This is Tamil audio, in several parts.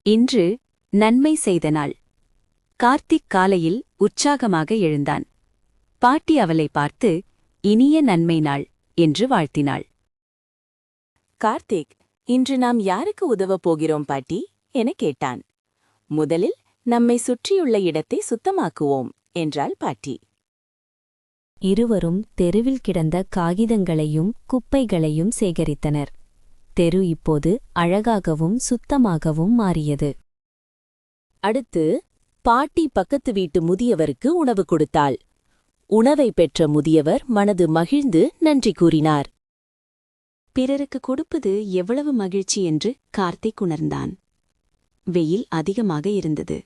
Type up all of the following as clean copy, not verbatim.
இன்று நன்மை செய்த நாள். கார்த்திக் காலையில் உற்சாகமாக எழுந்தான். பாட்டி அவளை பார்த்து இனிய நன்மை நாள் என்று வாழ்த்தினாள். கார்த்திக், இன்று நாம் யாருக்கு உதவப் போகிறோம் பாட்டி எனக் கேட்டான். முதலில் நம்மை சுற்றியுள்ள இடத்தை சுத்தமாக்குவோம் என்றாள் பாட்டி. இருவரும் தெருவில் கிடந்த காகிதங்களையும் குப்பைகளையும் சேகரித்தனர். தெரு இப்போது அழகாகவும் சுத்தமாகவும் மாறியது. அடுத்து பாட்டி பக்கத்து வீட்டு முதியவருக்கு உணவு கொடுத்தாள். உணவை பெற்ற முதியவர் மனது மகிழ்ந்து நன்றி கூறினார். பிறருக்கு கொடுப்பது எவ்வளவு மகிழ்ச்சி என்று கார்த்திக் உணர்ந்தான். வெயில் அதிகமாக இருந்தது.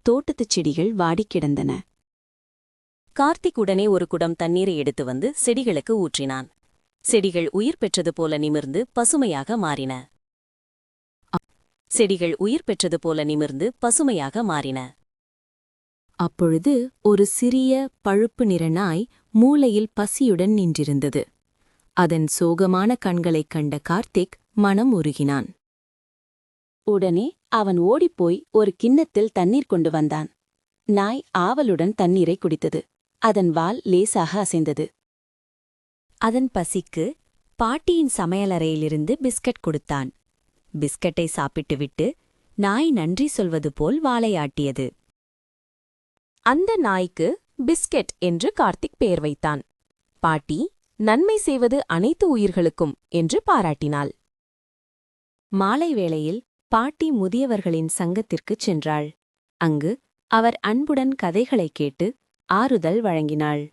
தோட்டத்துச் செடிகள் வாடிக் கிடந்தன. கார்த்திக் உடனே ஒரு குடம் தண்ணீரை எடுத்து வந்து செடிகளுக்கு ஊற்றினான். செடிகள் உயிர் பெற்றது போல நிமிர்ந்து பசுமையாக மாறின. அப்பொழுது ஒரு சிறிய பழுப்பு நிற நாய் மூலையில் பசியுடன் நின்றிருந்தது. அதன் சோகமான கண்களைக் கண்ட கார்த்திக் மனம் உருகினான். உடனே அவன் ஓடிப்போய் ஒரு கிண்ணத்தில் தண்ணீர் கொண்டு வந்தான். நாய் ஆவலுடன் தண்ணீரை குடித்தது. அதன் வால் லேசாக அசைந்தது. அதன் பசிக்கு பாட்டியின் சமையலறையிலிருந்து பிஸ்கட் கொடுத்தான். பிஸ்கட்டை சாப்பிட்டுவிட்டு நாய் நன்றி சொல்வது போல் வாலையாட்டியது. அந்த நாய்க்கு பிஸ்கெட் என்று கார்த்திக் பெயர் வைத்தான். பாட்டி நன்மை செய்வது அனைத்து உயிர்களுக்கும் என்று பாராட்டினாள். மாலை வேளையில் பாட்டி முதியவர்களின் சங்கத்திற்குச் சென்றாள். அங்கு அவர் அன்புடன் கதைகளைக் கேட்டு ஆறுதல் வழங்கினாள்.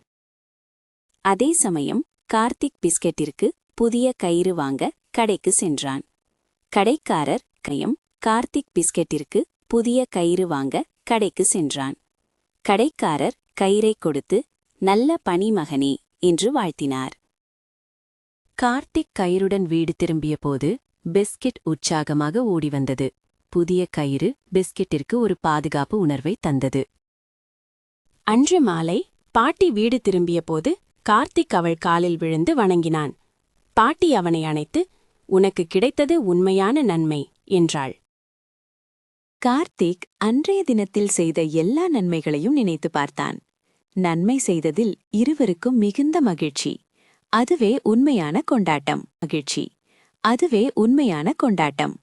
அதே சமயம் கார்த்திக் பிஸ்கெட்டிற்கு புதிய கயிறு வாங்க கடைக்கு சென்றான். கடைக்காரர் கார்த்திக் பிஸ்கெட்டிற்கு புதிய கயிறு வாங்க கடைக்கு சென்றான். கடைக்காரர் கயிறைக் கொடுத்து நல்ல பணி மகனே என்று வாழ்த்தினார். கார்த்திக் கயிறுடன் வீடு திரும்பியபோது பிஸ்கெட் உற்சாகமாக ஓடி வந்தது. புதிய கயிறு பிஸ்கெட்டிற்கு ஒரு பாதுகாப்பு உணர்வை தந்தது. அன்று மாலை பாட்டி வீடு திரும்பியபோது கார்த்திக் அவள் காலில் விழுந்து வணங்கினான். பாட்டி அவனை அணைத்து, உனக்கு கிடைத்தது உண்மையான நன்மை என்றாள். கார்த்திக் அன்றைய தினத்தில் செய்த எல்லா நன்மைகளையும் நினைத்து பார்த்தான். நன்மை செய்ததில் இருவருக்கும் மிகுந்த மகிழ்ச்சி. அதுவே உண்மையான கொண்டாட்டம்.